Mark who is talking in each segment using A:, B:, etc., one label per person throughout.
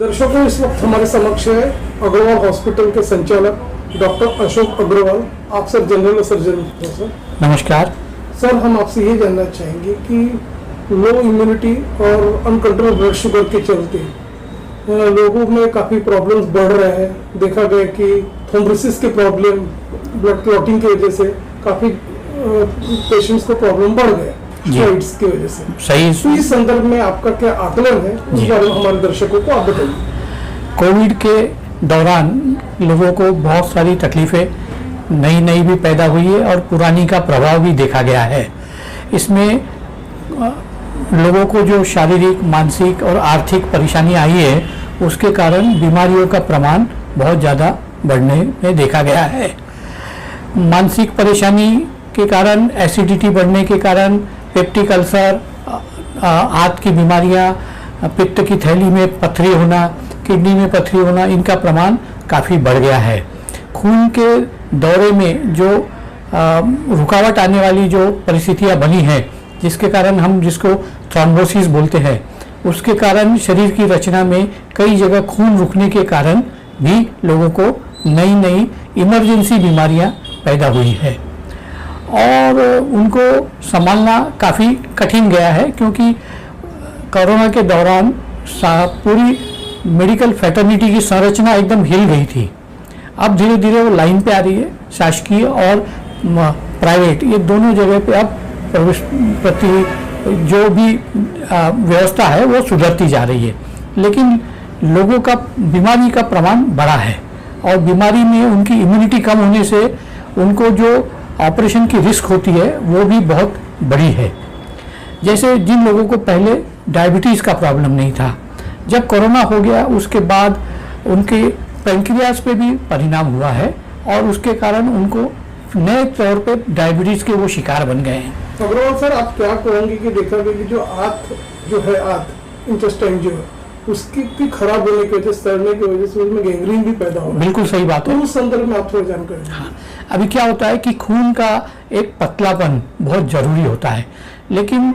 A: दर्शकों, इस वक्त हमारे समक्ष है अग्रवाल हॉस्पिटल के संचालक डॉक्टर अशोक अग्रवाल। आप सर जनरल सर्जन हैं सर।
B: नमस्कार
A: सर, हम आपसे ये जानना चाहेंगे कि लो इम्यूनिटी और अनकंट्रोल ब्लड शुगर के चलते लोगों में काफ़ी प्रॉब्लम्स बढ़ रहे हैं। देखा गया कि थ्रोम्बोसिस के प्रॉब्लम, ब्लड क्लॉटिंग की वजह से काफ़ी पेशेंट्स को प्रॉब्लम बढ़ गया स्टेरॉइड्स की वजह से।
B: सही।
A: तो इस संदर्भ में आपका क्या आकलन है, उस बारे में हमारे दर्शकों को आप बताइए।
B: कोविड के दौरान लोगों को बहुत सारी तकलीफें नई भी पैदा हुई है और पुरानी का प्रभाव भी देखा गया है। इसमें लोगों को जो शारीरिक, मानसिक और आर्थिक परेशानी आई है, उसके कारण बीमारियों का प्रमाण बहुत ज़्यादा बढ़ने में देखा गया है। मानसिक परेशानी के कारण, एसिडिटी बढ़ने के कारण, पेप्टिक अल्सर, हाथ की बीमारियां, पित्त की थैली में पथरी होना, किडनी में पथरी होना, इनका प्रमाण काफ़ी बढ़ गया है। खून के दौरे में जो रुकावट आने वाली जो परिस्थितियां बनी हैं, जिसके कारण हम जिसको थ्रोम्बोसिस बोलते हैं, उसके कारण शरीर की रचना में कई जगह खून रुकने के कारण भी लोगों को नई इमरजेंसी बीमारियां पैदा हुई है और उनको संभालना काफ़ी कठिन गया है, क्योंकि कोरोना के दौरान पूरी मेडिकल फ्रेटर्निटी की संरचना एकदम हिल गई थी। अब धीरे धीरे वो लाइन पे आ रही है। शासकीय और प्राइवेट, ये दोनों जगह पे अब प्रति जो भी व्यवस्था है वो सुधरती जा रही है, लेकिन लोगों का बीमारी का प्रमाण बढ़ा है और बीमारी में उनकी इम्यूनिटी कम होने से उनको जो ऑपरेशन की रिस्क होती है वो भी बहुत बड़ी है। जैसे जिन लोगों को पहले डायबिटीज़ का प्रॉब्लम नहीं था, जब कोरोना हो गया उसके बाद उनके पैंक्रियाज पे भी परिणाम हुआ है और उसके कारण उनको नए तौर पे डायबिटीज़ के वो शिकार बन गए हैं।
A: अग्रवाल सर, आप क्या कहेंगे कि देखा गया कि जो आंत इंटेस्टाइन जो है उसकी खराब होने की वजह से, सड़ने की वजह से उसमें गैंग्रीन भी पैदा हो।
B: बिल्कुल सही बात है।
A: तो उस संदर्भ में आप थोड़ी जानकारी।
B: हाँ, अभी क्या होता है कि खून का एक पतलापन बहुत जरूरी होता है, लेकिन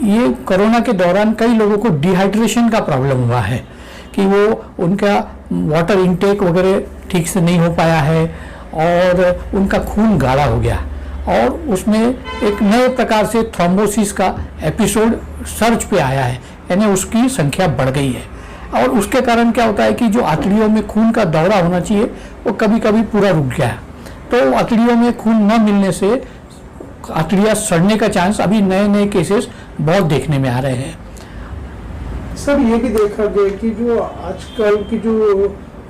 B: ये कोरोना के दौरान कई लोगों को डिहाइड्रेशन का प्रॉब्लम हुआ है कि वो उनका वाटर इनटेक वगैरह ठीक से नहीं हो पाया है और उनका खून गाढ़ा हो गया और उसमें एक नए प्रकार से थ्रोम्बोसिस का एपिसोड सर्च पे आया है, यानी उसकी संख्या बढ़ गई है। और उसके कारण क्या होता है कि जो आंतड़ियों में खून का दौरा होना चाहिए वो कभी कभी पूरा रुक गया, तो आंतड़ियों में खून न मिलने से आंतड़ियाँ सड़ने का चांस अभी नए केसेस बहुत देखने में आ रहे हैं।
A: सर, ये भी देखा गया कि जो आजकल की जो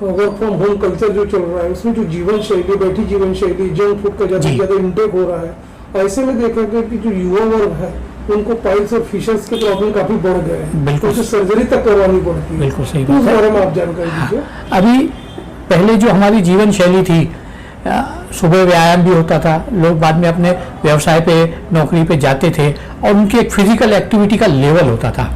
A: वर्क फ्रॉम होम कल्चर जो चल रहा है, उसमें जो जीवन शैली, बैठी जीवन शैली, जंक फूड का ज़्यादा इंटेक हो रहा है। ऐसे में देखा गया कि जो युवा वर्ग है उनको पाइल्स और फिशर्स के प्रॉब्लम काफी बढ़ गए हैं, बिल्कुल, तो सर्जरी तक करवानी पड़ती है।
B: बिल्कुल सही बात है।
A: उस बारे में आप जानकारी दीजिए।
B: अभी पहले जो हमारी जीवन शैली थी, सुबह व्यायाम भी होता था, लोग बाद में अपने व्यवसाय पे, नौकरी पे जाते थे और उनकी एक फिजिकल एक्टिविटी का लेवल होता था।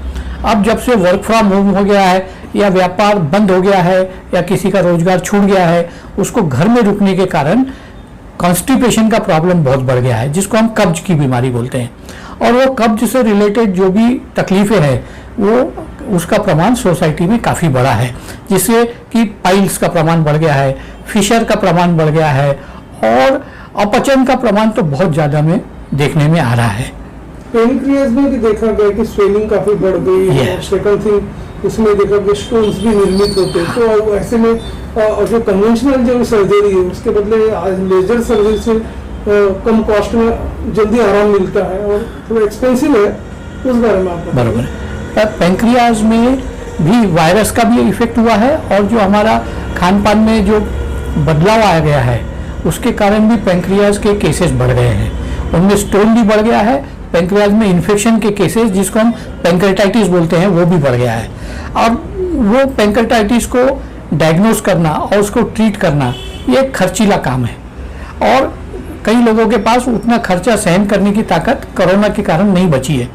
B: अब जब से वर्क फ्रॉम होम हो गया है या व्यापार बंद हो गया है या किसी का रोजगार छूट गया है, उसको घर में रुकने के कारण कॉन्स्टिपेशन का प्रॉब्लम बहुत बढ़ गया है, जिसको हम कब्ज की बीमारी बोलते हैं। और वो कब्ज से रिलेटेड जो भी तकलीफें हैं वो उसका प्रमाण सोसाइटी में काफ़ी बढ़ा है, जिससे कि पाइल्स का प्रमाण बढ़ गया है, फिशर का प्रमाण बढ़ गया है और अपचन का प्रमाण तो बहुत ज़्यादा में देखने में आ रहा है।
A: पेनक्रियाज में भी देखा गया कि स्वेलिंग काफ़ी बढ़ गई है। सेकंड थिंग, उसमें देखा गया स्टोन्स भी निर्मित होते हैं। तो ऐसे में जो कन्वेंशनल जो सर्जरी है उसके बदले लेजर सर्जरी से कम कॉस्ट में जल्दी आराम मिलता है और थोड़ा एक्सपेंसिव है, उस बारे में आप
B: बराबर है। पैंक्रियाज में भी वायरस का भी इफेक्ट हुआ है और जो हमारा खान पान में जो बदलाव आ गया है उसके कारण भी पैंक्रियाज के केसेस बढ़ गए हैं। उनमें स्टोन भी बढ़ गया है, पैंक्रियाज में इन्फेक्शन के केसेस जिसको हम पैंक्रेटाइटिस बोलते हैं वो भी बढ़ गया है। और वो पैंक्रेटाइटिस को डायग्नोज करना और उसको ट्रीट करना ये एक खर्चीला काम है और कई लोगों के पास उतना खर्चा सहन करने की ताकत कोरोना के कारण नहीं बची है।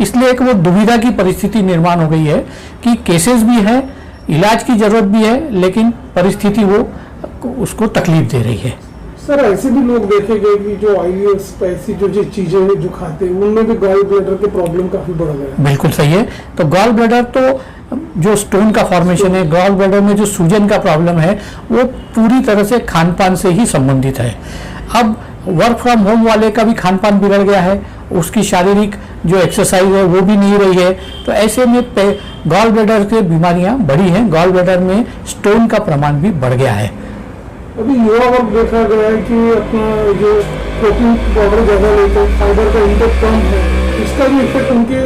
B: इसलिए एक वो दुविधा की परिस्थिति निर्माण हो गई है कि केसेस भी है, इलाज की जरूरत भी है, लेकिन परिस्थिति वो उसको तकलीफ दे रही है।
A: सर ऐसे भी लोग देखे गए कि जो ऑयली स्पाइसी जो चीजें जो खाते हैं उनमें भी गॉल ब्लैडर के प्रॉब्लम काफी बढ़ गया।
B: बिल्कुल सही है। तो गॉल ब्लैडर तो जो स्टोन का फॉर्मेशन है, गॉल ब्लैडर में जो सूजन का प्रॉब्लम है, वो पूरी तरह से खान पान से ही संबंधित है। अब वर्क फ्रॉम होम वाले का भी खान पान बिगड़ गया है, उसकी शारीरिक जो एक्सरसाइज है वो भी नहीं रही है, तो ऐसे में गॉल ब्लैडर की बीमारियां बढ़ी हैं। गॉल ब्लैडर में स्टोन का प्रमाण भी बढ़ गया है।
A: अभी युवा वर्ग देखा गया है कि अपना जो प्रोटीन पाउडर ज़्यादा लेते हैं, फाइबर का इंटेक कम है, इसका भी इफेक्ट उनके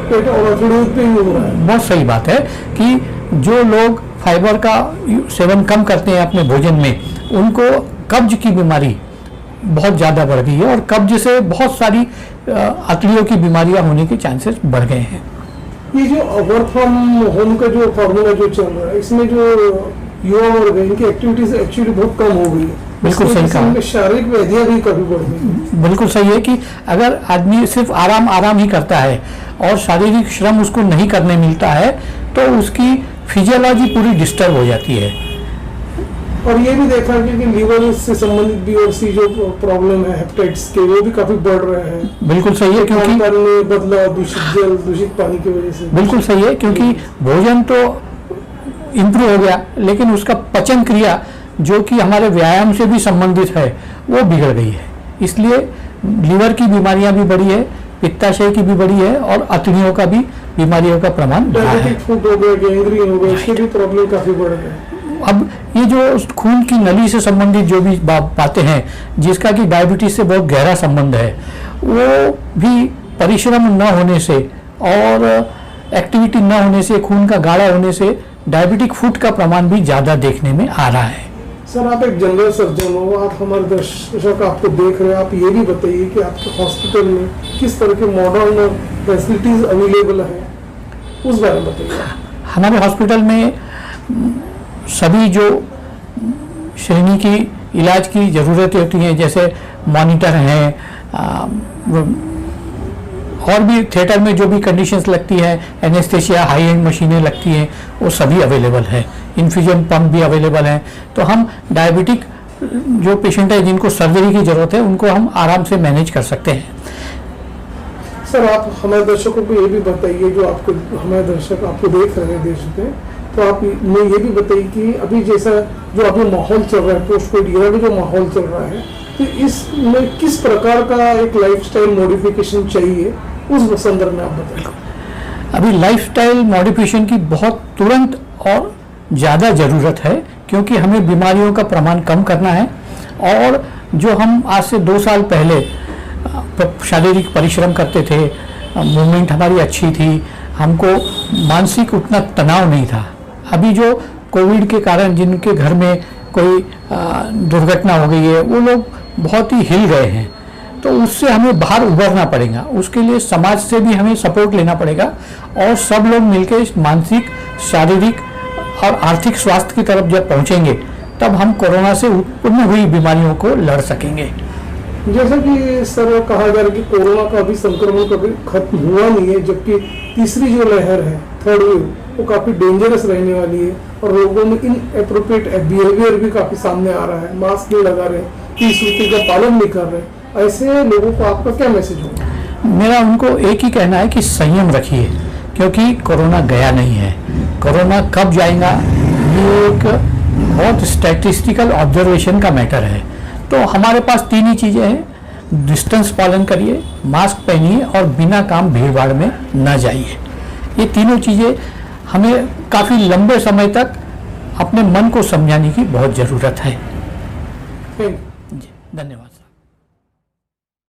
A: पेट और हृदय पे ही हो रहा है।
B: बहुत सही बात है कि जो लोग फाइबर का सेवन कम करते हैं अपने भोजन में, उनको कब्ज की बीमारी बहुत ज़्यादा बढ़ गई है और कब्ज से बहुत सारी अतड़ियों की बीमारियां होने के चांसेस बढ़ गए हैं।
A: ये जो वर्क फ्रॉम होम का जो फॉर्मूला जो चल रहा है, इसमें जो युवा वर्ग है इनकी एक्टिविटीज एक्चुअली बहुत कम हो गई है।
B: बिल्कुल सही कहा।
A: शारीरिक व्याधियां भी काफी बढ़ गई।
B: बिल्कुल सही है कि अगर आदमी सिर्फ आराम ही करता है और शारीरिक श्रम उसको नहीं करने मिलता है तो उसकी फिजियोलॉजी पूरी डिस्टर्ब हो जाती है।
A: और ये भी देखा कि लीवर से संबंधित BRC जो प्रॉब्लम है हेपेटाइटिस के, वो भी काफी बढ़ रहे हैं।
B: बिल्कुल सही है, क्योंकि
A: में बदलाव, दूषित जल, दूषित पानी की वजह से।
B: बिल्कुल सही है, क्योंकि भोजन तो इम्प्रूव हो गया लेकिन उसका पचन क्रिया जो कि हमारे व्यायाम से भी संबंधित है वो बिगड़ गई है। इसलिए लीवर की बीमारियां भी बढ़ी है, पित्ताशय की भी बढ़ी है और अतड़ियों का भी बीमारियों का प्रमाण बढ़ा है।
A: फूड हो गया, गैंग्रीन हो गया, इसके भी प्रॉब्लम काफी बढ़ गए।
B: अब ये जो खून की नली से संबंधित जो भी बातें हैं, जिसका कि डायबिटीज से बहुत गहरा संबंध है, वो भी परिश्रम न होने से और एक्टिविटी न होने से, खून का गाढ़ा होने से डायबिटिक फुट का प्रमाण भी ज्यादा देखने में आ रहा है।
A: सर आप एक जनरल सर्जन हो, आप हमारे दर्शक आपको देख रहे हैं, आप ये भी बताइए कि आपके हॉस्पिटल में किस तरह के मॉडर्न फैसिलिटीज अवेलेबल है, उस बारे में बताइए।
B: हमारे हॉस्पिटल में सभी जो श्रेणी की इलाज की ज़रूरतें होती हैं, जैसे मॉनिटर हैं और भी थिएटर में जो भी कंडीशंस लगती है, एनेस्थेशिया, हाई एंड मशीनें लगती हैं, वो सभी अवेलेबल है। इन्फ्यूजन पंप भी अवेलेबल है। तो हम डायबिटिक जो पेशेंट है जिनको सर्जरी की ज़रूरत है उनको हम आराम से मैनेज कर सकते हैं।
A: सर आप हमारे दर्शकों को ये भी बताइए, जो आपको हमारे दर्शक आपको देख रहे हैं देश में, तो आप मैं ये भी बताइए कि अभी जैसा जो अभी माहौल चल रहा है, पोस्ट कोविड ईरा में जो माहौल चल रहा है, तो इसमें किस प्रकार का एक लाइफस्टाइल मॉडिफिकेशन चाहिए, उस संदर्भ में आप बताइए।
B: अभी लाइफस्टाइल मॉडिफिकेशन की बहुत तुरंत और ज़्यादा ज़रूरत है, क्योंकि हमें बीमारियों का प्रमाण कम करना है। और जो हम आज से 2 साल पहले शारीरिक परिश्रम करते थे, मूवमेंट हमारी अच्छी थी, हमको मानसिक उतना तनाव नहीं था। अभी जो कोविड के कारण जिनके घर में कोई दुर्घटना हो गई है, वो लोग बहुत ही हिल गए हैं, तो उससे हमें बाहर उभरना पड़ेगा। उसके लिए समाज से भी हमें सपोर्ट लेना पड़ेगा और सब लोग मिलकर मानसिक, शारीरिक और आर्थिक स्वास्थ्य की तरफ जब पहुंचेंगे तब हम कोरोना से उत्पन्न हुई बीमारियों को लड़ सकेंगे।
A: जैसा कि सर कहा जा रहा है कि कोरोना का भी संक्रमण कभी खत्म हुआ नहीं है, जबकि तीसरी जो लहर है, थर्ड वेव, वो काफी डेंजरस रहने वाली है और लोगों में इनएप्रोप्रिएट बिहेवियर भी काफी सामने आ रहा है। मास्क नहीं लगा रहे, 30 नीति का पालन नहीं कर रहे, ऐसे लोगों को आपका क्या मैसेज होगा?
B: मेरा उनको एक ही कहना है कि संयम रखिए, क्योंकि कोरोना गया नहीं है। कोरोना कब जाएगा ये एक बहुत स्टैटिस्टिकल ऑब्जर्वेशन का मैटर है। तो हमारे पास 3 ही चीज़ें हैं, डिस्टेंस पालन करिए, मास्क पहनिए और बिना काम भीड़ भाड़ में न जाइए। ये तीनों चीज़ें हमें काफ़ी लंबे समय तक अपने मन को समझाने की बहुत ज़रूरत है।
A: जी,
B: धन्यवाद।